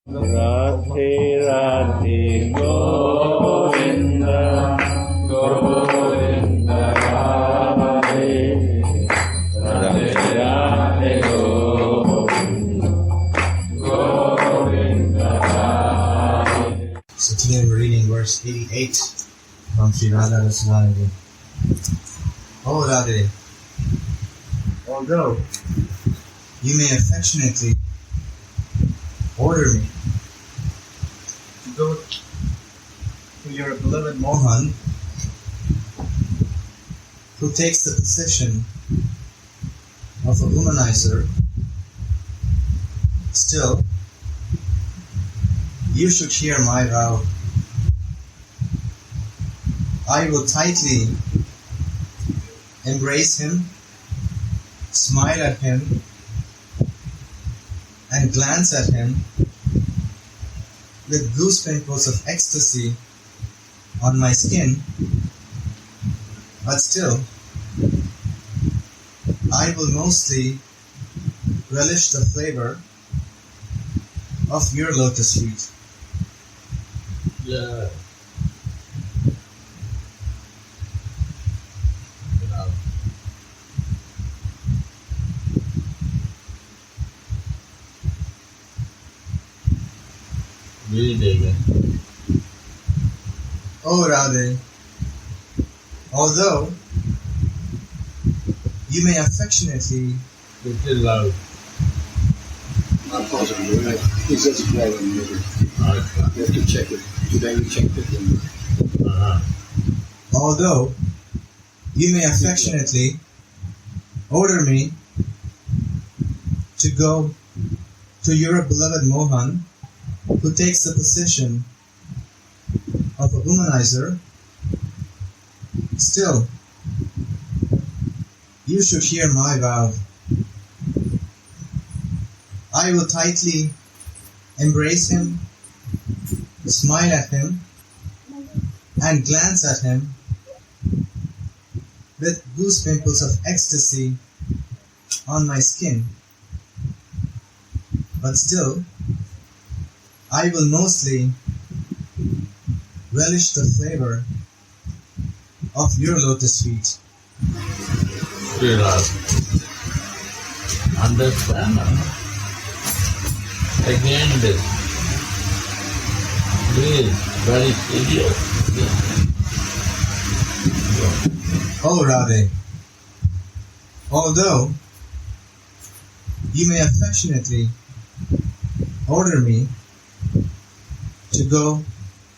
Radhe Radhe Govinda Govinda Radhe Radhe Radhe Govinda Govinda Radhe. So today we're reading verse 88 from Radha and Sudhanidhi. Oh Radhe, although you may affectionately order me to go to your beloved Mohan, who takes the position of a womanizer, still, you should hear my vow. I will tightly embrace him, smile at him, and glance at him with goose pimples of ecstasy on my skin, but still, I will mostly relish the flavor of your lotus feet. Yeah. Oh Radhe, although you may affectionately Little loud. Not possible. It's just a problem. You have to check it. Today we checked it. although you may affectionately order me to go to your beloved Mohan, who takes the position of a womanizer, still, you should hear my vow. I will tightly embrace him, smile at him, and glance at him with goose pimples of ecstasy on my skin. But still, I will mostly relish the flavor of your lotus feet. Understand? Again this. Please, very serious. Oh Radhe, although you may affectionately order me to go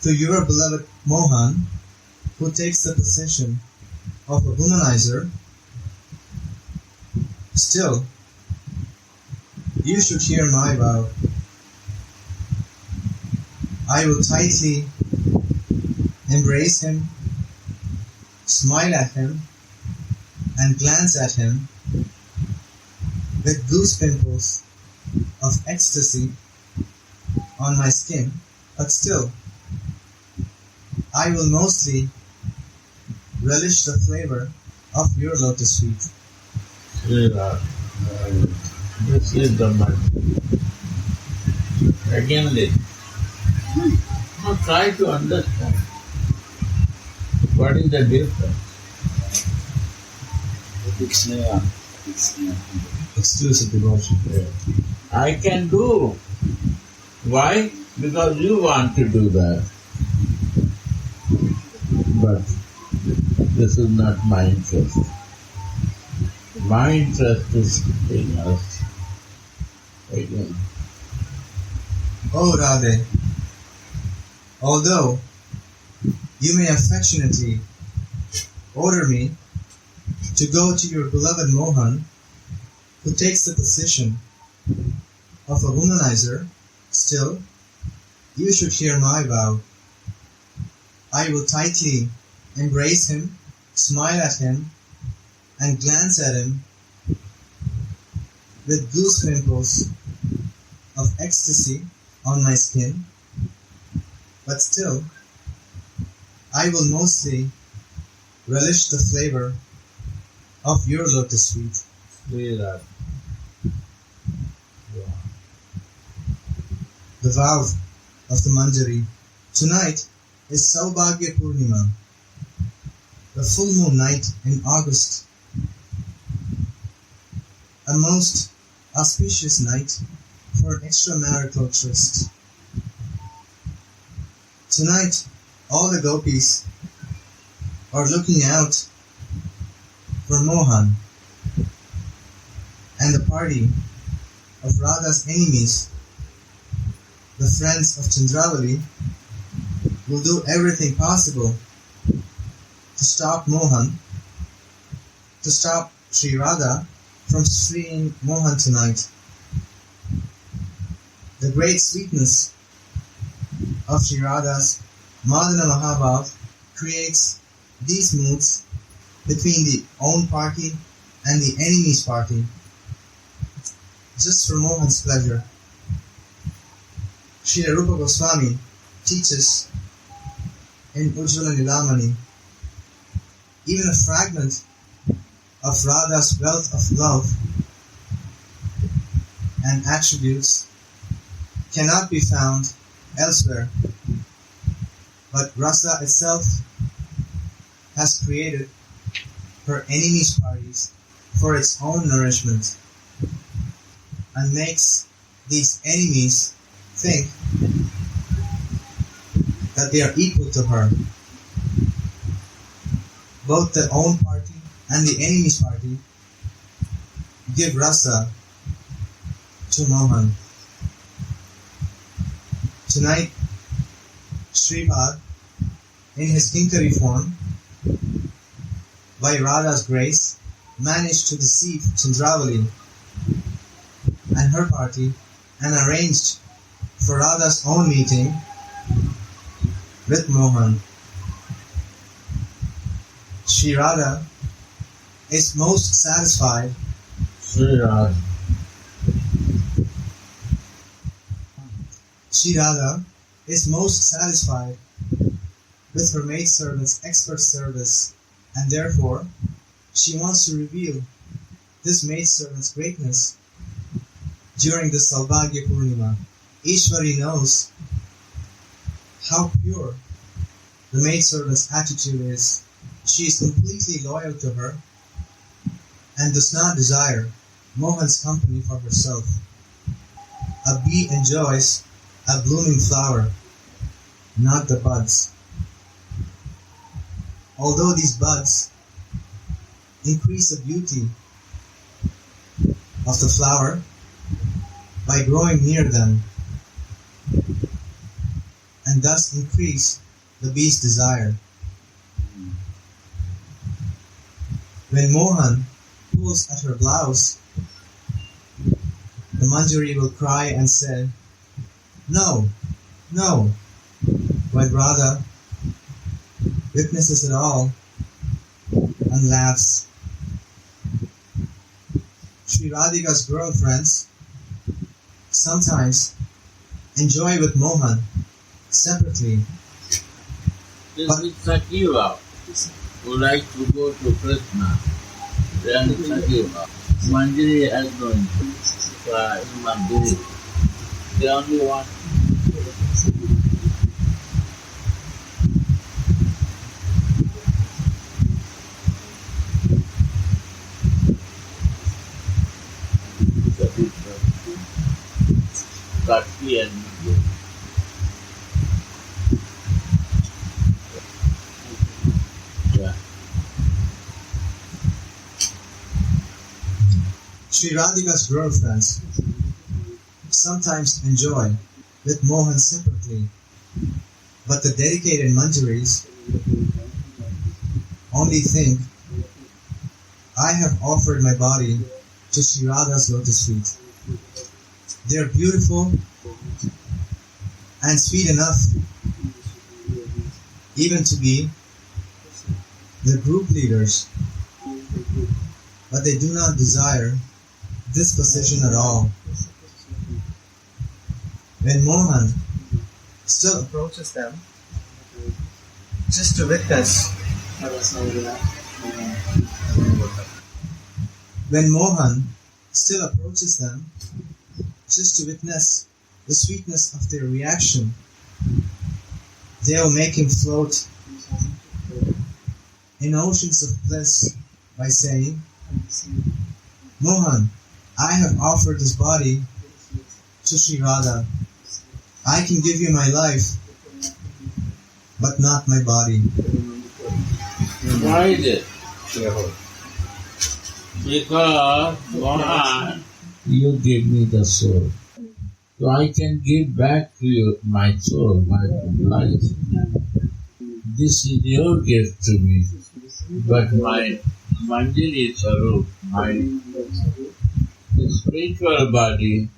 to your beloved Mohan, who takes the position of a womanizer, still, you should hear my vow. I will tightly embrace him, smile at him, and glance at him with goose pimples of ecstasy on my skin, but still, I will mostly relish the flavor of your lotus feet. This is the matter. Again this. Now try to understand. What is the difference? Exclusive devotion. I can do. Why? Because you want to do that. But this is not my interest. My interest is in us. Again. Oh Radhe, although you may affectionately order me to go to your beloved Mohan, who takes the position of a womanizer, still, you should hear my vow. I will tightly embrace him, smile at him, and glance at him with goose pimples of ecstasy on my skin, but still, I will mostly relish the flavor of your lotus feet. Do that. The the vow of the Manjari. Tonight is Saubhagya Purnima, the full moon night in August, a most auspicious night for an extramarital tryst. Tonight, all the gopis are looking out for Mohan, and the party of Radha's enemies, the friends of Chandravali, will do everything possible to stop Mohan, to stop Sri Radha from freeing Mohan tonight. The great sweetness of Sri Radha's Madana Mahabhav creates these moods between the own party and the enemy's party, just for Mohan's pleasure. Sri Rupa Goswami teaches in Ujjvala Nilamani, even a fragment of Radha's wealth of love and attributes cannot be found elsewhere, but Rasa itself has created her enemies' parties for its own nourishment and makes these enemies think that they are equal to her. Both the own party and the enemy's party give Rasa to Mohan. Tonight, Sripad, in his Kinkari form, by Radha's grace, managed to deceive Chandravali and her party and arranged for Radha's own meeting with Mohan. Sri Radha is most satisfied Sri Radha. Sri Radha is most satisfied with her maidservant's expert service, and therefore she wants to reveal this maidservant's greatness during the Saubhagya Purnima. Ishwari knows how pure the maidservant's attitude is. She is completely loyal to her and does not desire Mohan's company for herself. A bee enjoys a blooming flower, not the buds. Although these buds increase the beauty of the flower by growing near them, and thus increase the bee's desire. When Mohan pulls at her blouse, the Manjari will cry and say, "No, no," while Radha witnesses it all and laughs. Sri Radhika's girlfriends sometimes enjoy with Mohan separately. This is Sakiva who like to go to Krishna. Then Sakiva. Manjari has no interest in Manjari. They only want Bhakti and Manjari. Yeah. Sri Radhika's girlfriends sometimes enjoy with Mohan separately, but the dedicated Manjaris only think, "I have offered my body to Sri Radha's lotus feet." They are beautiful and sweet enough even to be the group leaders, but they do not desire this position at all. When Mohan still approaches them just to witness, the sweetness of their reaction, they'll make him float in oceans of bliss by saying, Mohan, I have offered this body to Sri Radha. I can give you my life, but not my body. Why is it? Because Mohan, you give me the soul. So I can give back to you my soul, my life. This is your gift to me. But my Manjari Sarup, my spiritual body,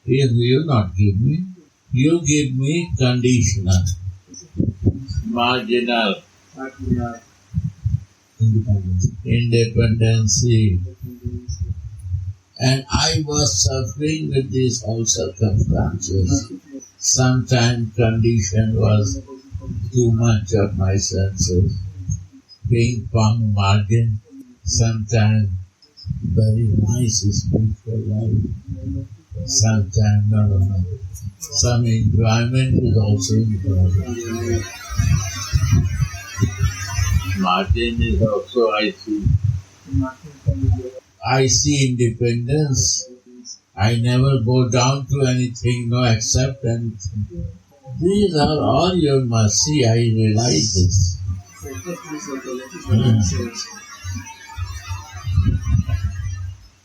if you not give me, you give me conditional, marginal, independency. And I was suffering with these all circumstances. Sometimes condition was too much of my senses. Ping pong margin, sometimes very nice spiritual life. Sometimes no. Some enjoyment is also important. Margin is also I see independence. I never go down to anything, no accept anything. These are all your mercy, I realize this.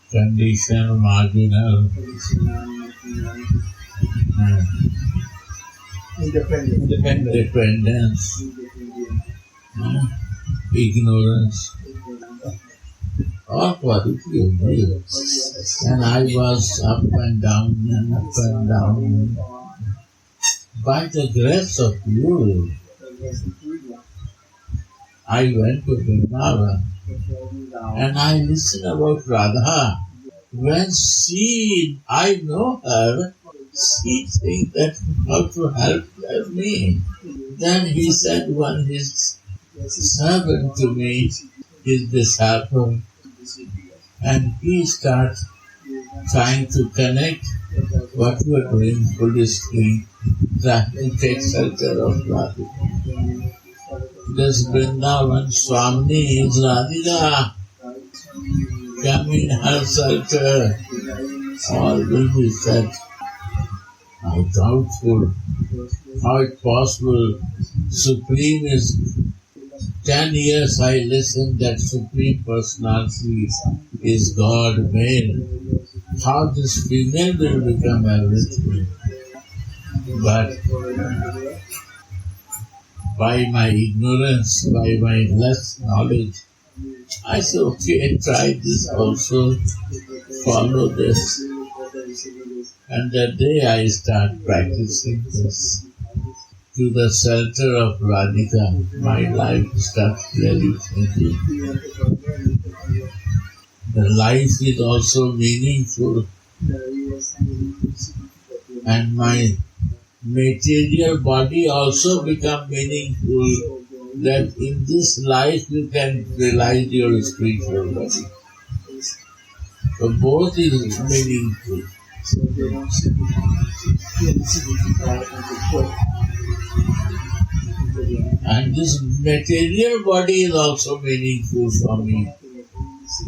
Conditional, marginal. Independence. Ignorance. All quality of me. And I was up and down. By the grace of you, I went to Vrindavan and I listened about Radha. When I know her, she thinks that how to help me. Then he said his servant to me, his disciple, and he started trying to connect what we are doing Buddhistly, trying to take shelter of Radha. This Vrindavan Swami is Radhika. Come in her shelter. All will be said. How doubtful. How it possible. Supreme is 10 years I listened that Supreme Personality is God male. How this female will become everything. But by my ignorance, by my less knowledge, I said, okay, try this also, follow this. And that day I start practicing this. To the shelter of Radhika, my life starts really changing. The life is also meaningful. And my material body also become meaningful. That in this life you can realize your spiritual body. So both is meaningful. And this material body is also meaningful for me.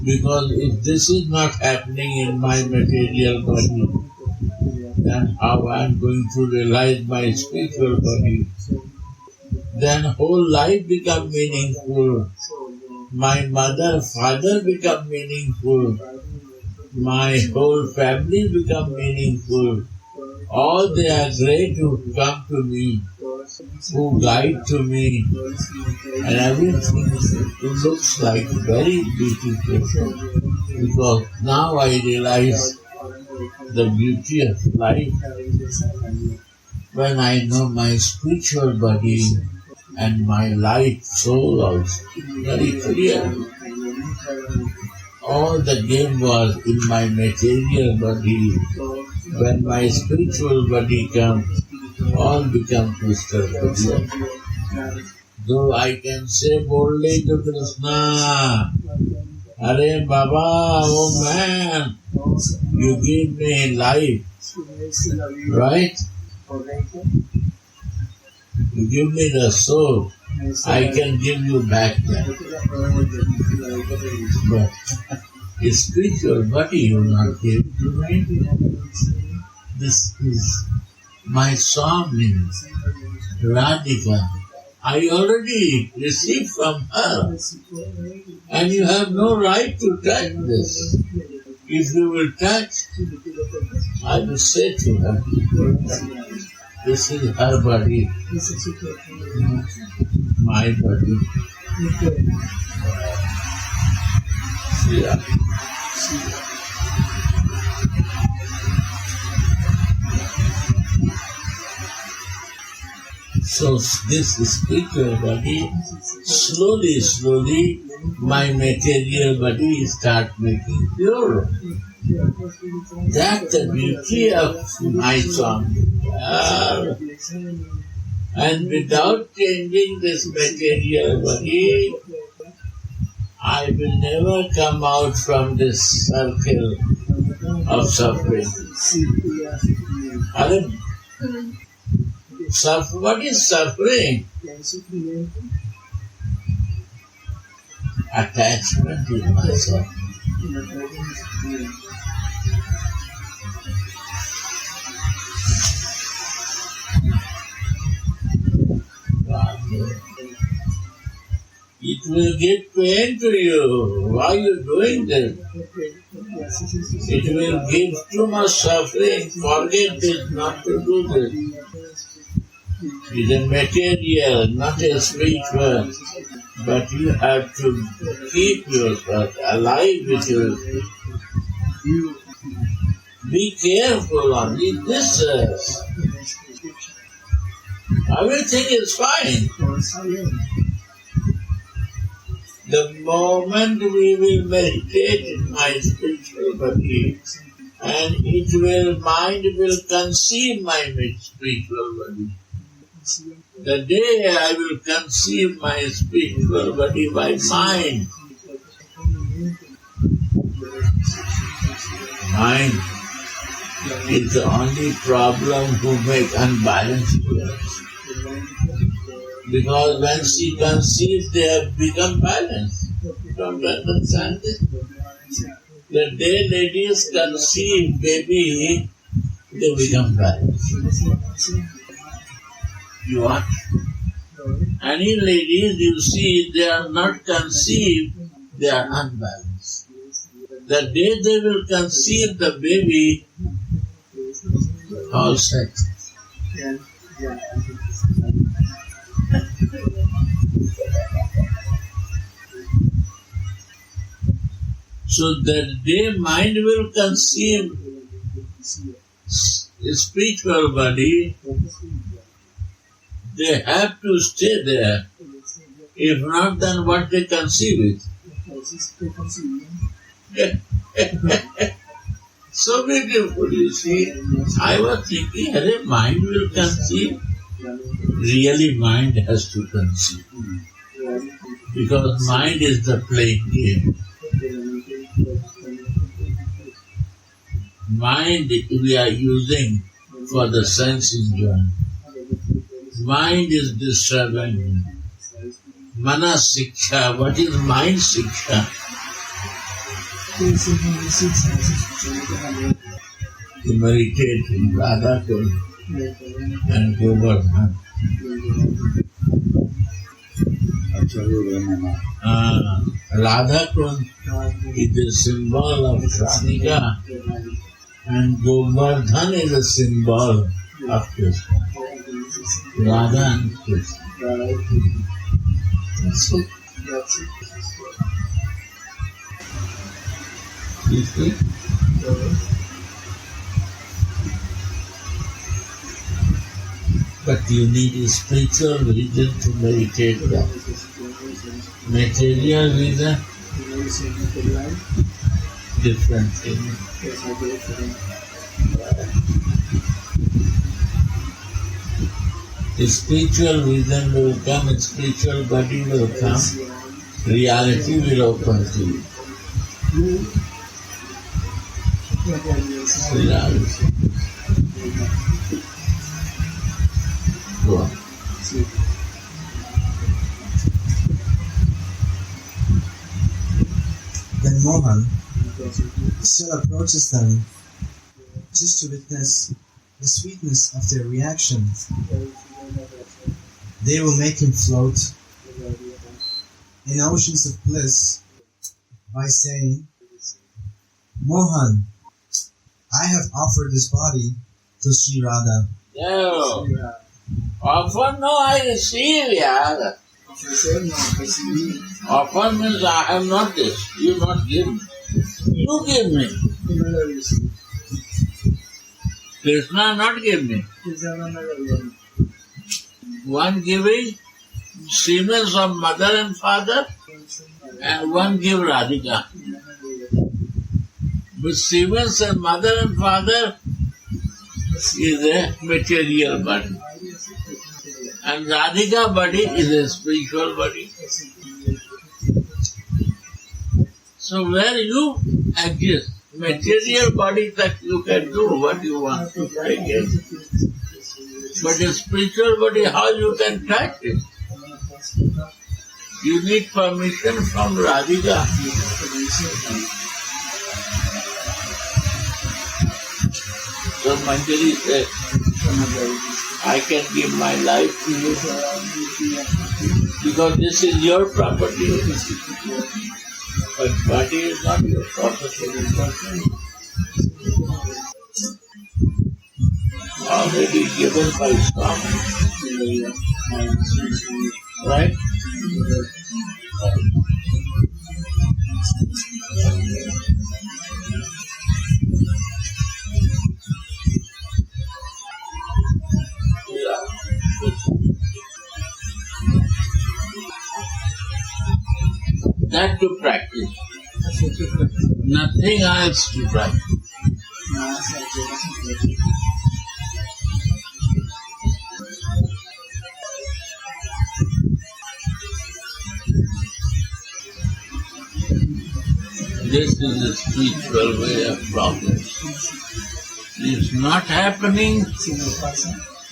Because if this is not happening in my material body, then how I am going to realize my spiritual body? Then whole life become meaningful. My mother, father become meaningful. My whole family become meaningful. All they are great who come to me, who guide to me, and everything looks like very beautiful. Because now I realize the beauty of life when I know my spiritual body and my life soul also very clear. All the game was in my material body. When my spiritual body comes, all become crystal clear. Though I can say boldly to Krishna, Hare Baba, oh man, you give me life, Right? You give me the soul, I can give you back that. But a spiritual body you will not give. This is my song means Radhika. I already received from her, and you have no right to touch this. If you will touch, I will say to her, this is her body, my body. Yeah. So this spiritual body, slowly, my material body start making pure. That's the beauty of my song. And without changing this material body, I will never come out from this circle of suffering. What is suffering? Attachment to myself. It will give pain to you. Why are you doing this? It will give too much suffering. Forget this, not to do this. It is a material, not a spiritual. But you have to keep yourself alive with yourself. Be careful on this. Everything is fine. The moment we will meditate in my spiritual body, and mind will conceive my spiritual body. The day I will conceive my spiritual body by mind, mind is the only problem who make unbalanced words. Because when she conceives, they have become balanced. You don't understand this? The day ladies conceive baby, they become balanced. You watch. Any ladies you see, they are not conceived, they are unbalanced. The day they will conceive the baby, all set. So the day mind will conceive a spiritual body, they have to stay there. If not, then what they conceive it. So beautiful, you see. I was thinking, hey, mind will conceive. Really, mind has to conceive. Because mind is the playing game. Mind we are using for the sense enjoyment. Mind is disturbing. Mana Siksha. What is mind Siksha? To meditate in Radha and Govardhan. Radha is the symbol of Radhika, and Govardhan is a symbol of Krishna. Radha and Krishna. That's it. You see? But you need a spiritual reason to meditate that. Material reason, different thing. The spiritual reason will come, and spiritual body will come, reality will open to you. Reality. Go on. Then Mohan still approaches them just to witness the sweetness of their reaction. They will make him float in oceans of bliss by saying, Mohan, I have offered this body to Sri Radha. No. Offer no, I receive, yeah. Offer means I have not this. You not give me. You give me. Krishna not give me. One giving Siemens of mother and father, and one give Radhika. But Siemens and mother and father is a material body. And Radhika body is a spiritual body. So where you exist, material body that you can do what you want to take it. But a spiritual body, how you can touch it? You need permission from Radhika. So Manjari said, I can give my life to you because this is your property. But body is not your property. Already given by Swami. Right? That to practice. Nothing else to practice. This is a spiritual way of progress. It's not happening,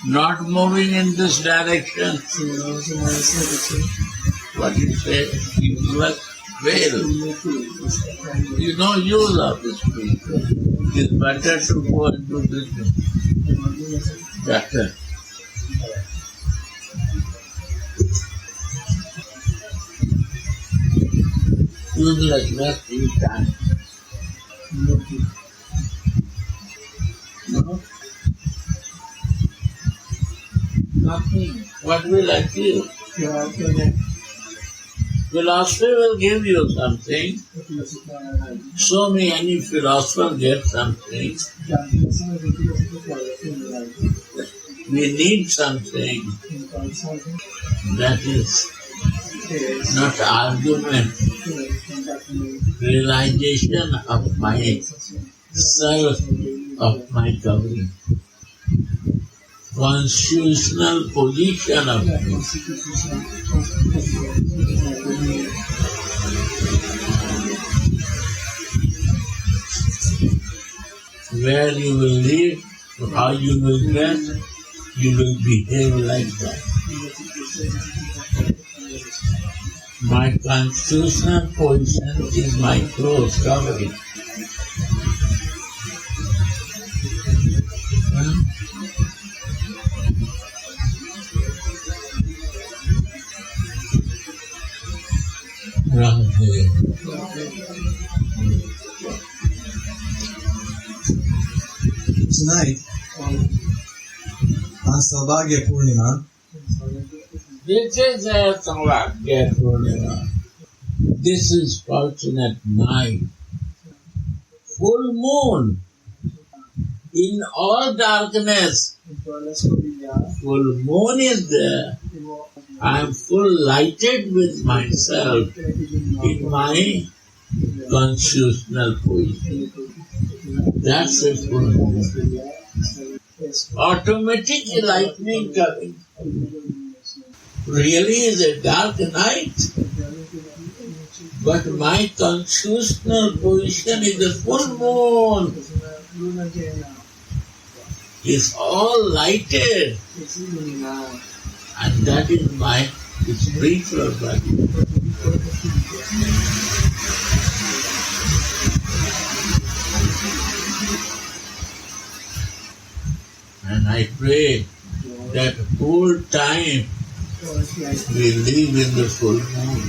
not moving in this direction. What you say, you will fail. You know use of this spiritual. It's better to go and do this. Better. Uselessness is time. No? Nothing. What will achieve? Philosophy will give you something. Show me any philosopher get something. We need something. That is not argument. Realization of my self, of my covering. Constitutional position of me. Where you will live, how you will dress, you will behave like that. My constitutional position is my clothes covering. Radha. Tonight, on Saubhagya Purnima, This is a Saubhagya Purnima. This is fortunate night. Full moon. In all darkness, full moon is there. I am full lighted with myself in my constitutional position. That's a full moon. Automatic lightning coming. Really is a dark night. But my constitutional position is a full moon. It's all lighted. And that is my spiritual body. And I pray that whole time we live in the full moon,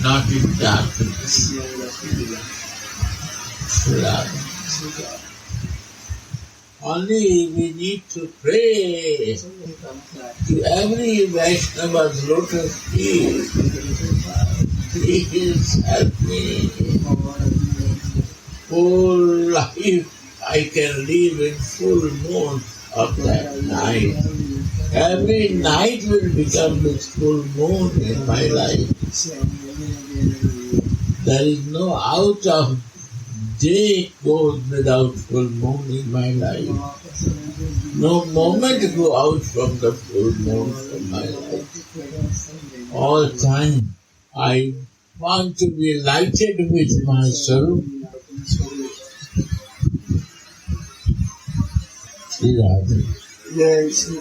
not in darkness. Only we need to pray to every Vaishnava's lotus feet. Please help me. Whole life I can live in full moon of that night. Every night will become this full moon in my life. There is no out of day goes without full moon in my life. No moment go out from the full moon in my life. All time I want to be lighted with myself. Sri Radha. Yes.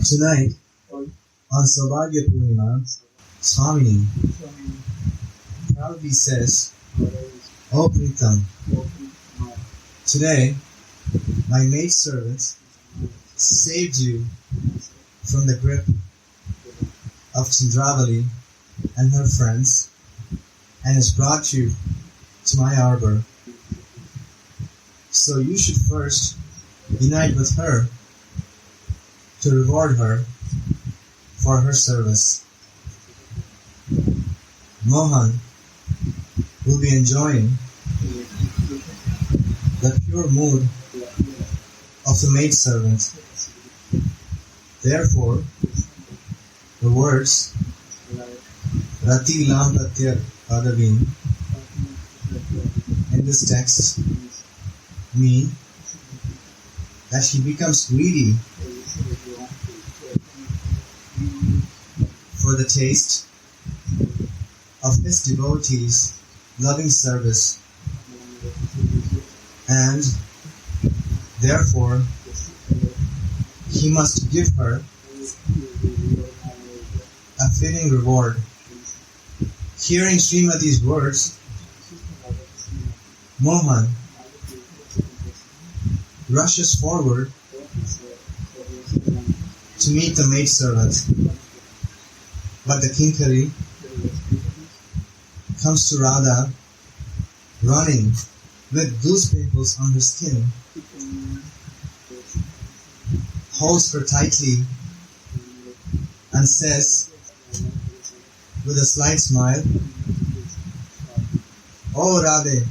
Tonight, on Saubhagya Purnima, Swami proudly says, "O Pritam, today my maidservant saved you from the grip of Chandravali and her friends and has brought you to my arbor. So you should first unite with her to reward her for her service. Mohan will be enjoying the pure mood of the maidservant. Therefore, the words Rati Lam Pratya Padavin in this text mean that he becomes greedy for the taste of his devotees' loving service, and therefore he must give her a fitting reward. Hearing Srimati's words, Mohan rushes forward to meet the maidservant, but the Kinkari comes to Radha running with goose pimples on her skin, holds her tightly and says with a slight smile, "Oh Radhe,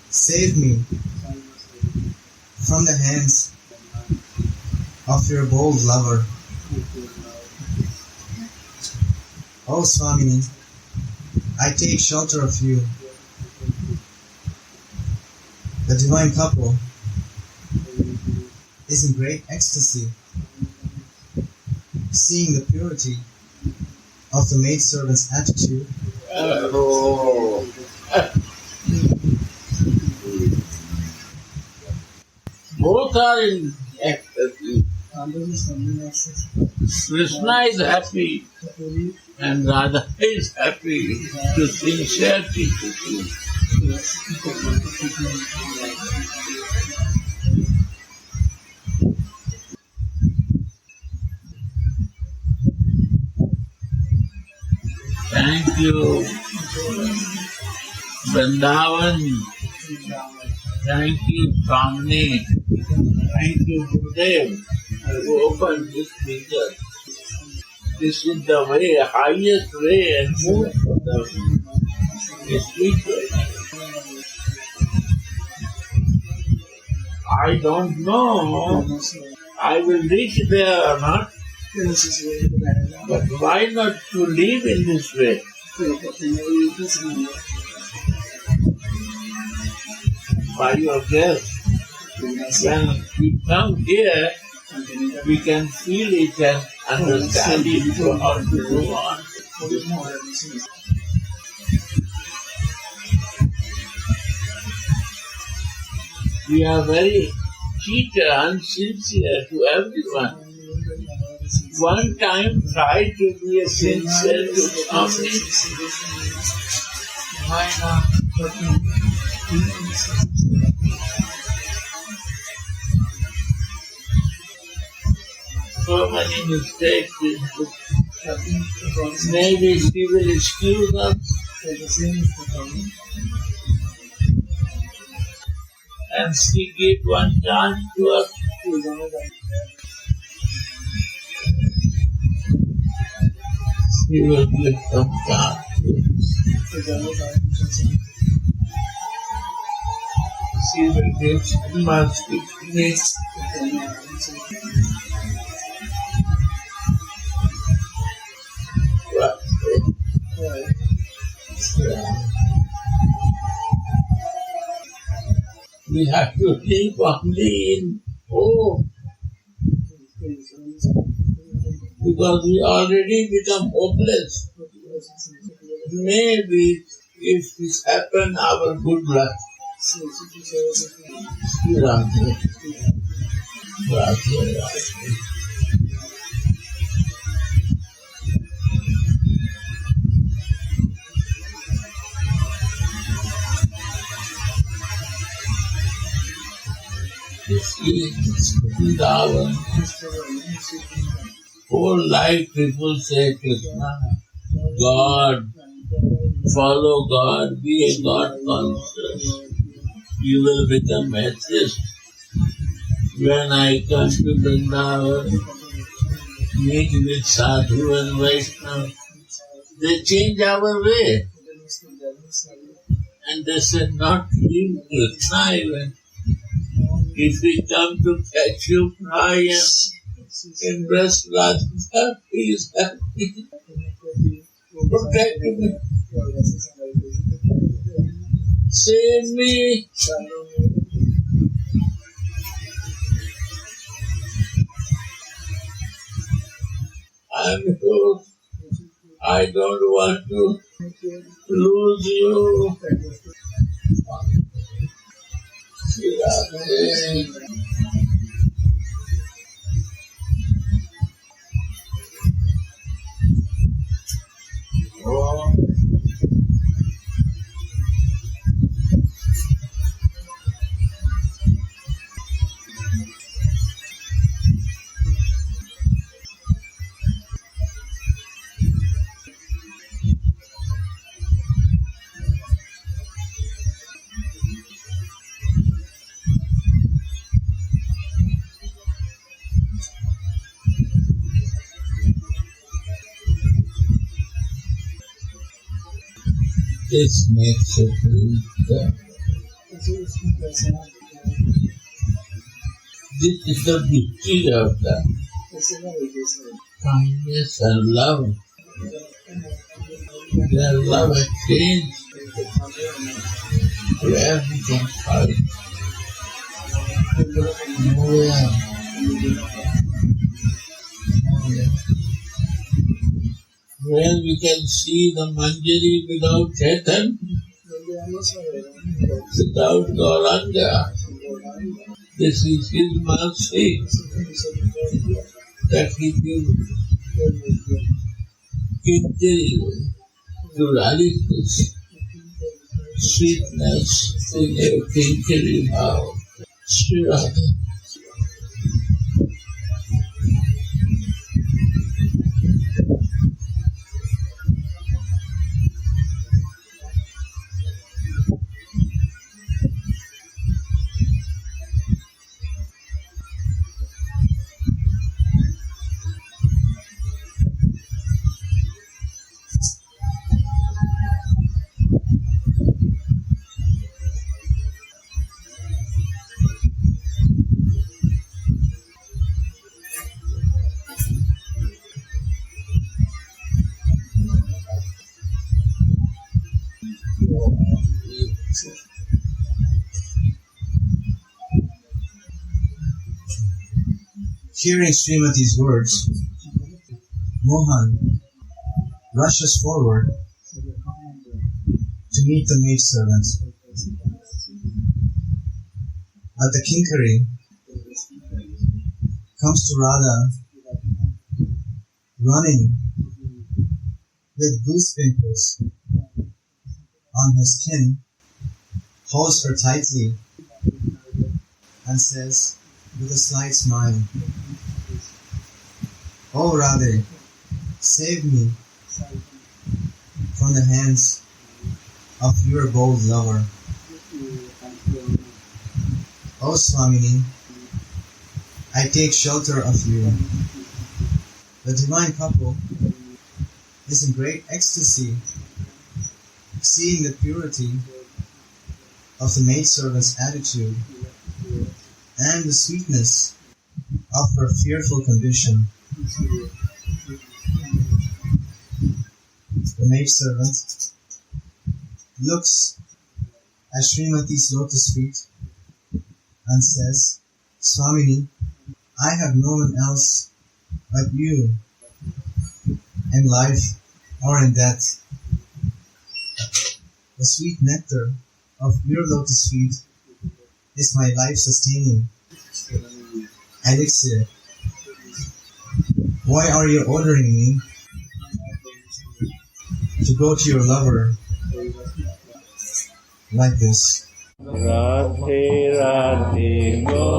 save me from the hands of your bold lover. Oh Swamini, I take shelter of you." The divine couple is in great ecstasy, seeing the purity of the maidservant's attitude. Both are in ecstasy. Krishna is happy and Radha is happy to sincerity to see. Thank you, Vrindavan. Thank you, Swami. Thank you, Gurudev, who opened this picture. This is the way, highest way and mood for the speaker. I don't know I will reach there or not, but why not to live in this way? by your guest. When we come here, we can feel it and understand it for how to go on. We are very cheater, unsincere to everyone. One time try to be a sincere to something. Why not? So many mistakes. Maybe she will excuse us and she give one chance to us. She will give some chance to us. She will give mercy to me. We have to think only in hope because we already become hopeless. Maybe if this happen, our good luck. Radha. Radha. This is Vrindavan. Whole life people say Krishna, God, follow God, be a God conscious. You will become atheist. When I come to Vrindavan, meet with Sadhu and Vaishnava, they change our way. And they say not leave Krishna even. If we come to catch you cry and embrace Radha, he is happy. Protect me. Save me. I'm yours. I don't want to lose you. Oh. This makes a big This is the beauty of the kindness and love. Their love exchange where we can find nowhere. Where we can see the Manjari without Chetan, without Gauranga. This is his mercy that he gives Kinjari to relish this sweetness in a Kinjari bhava. Sri Radha. Hearing Srimati's words, Mohan rushes forward to meet the maidservant. But the kinkari comes to Radha running with goose pimples on her skin, holds her tightly and says with a slight smile, "Oh Radhe, save me from the hands of your bold lover. Oh Swamini, I take shelter of you." The divine couple is in great ecstasy, seeing the purity of the maidservant's attitude and the sweetness of her fearful condition. The maidservant looks at Srimati's lotus feet and says, "Swamini, I have no one else but you in life or in death. The sweet nectar of your lotus feet is my life-sustaining elixir. Why are you ordering me to go to your lover like this?" Radhe Radhe Go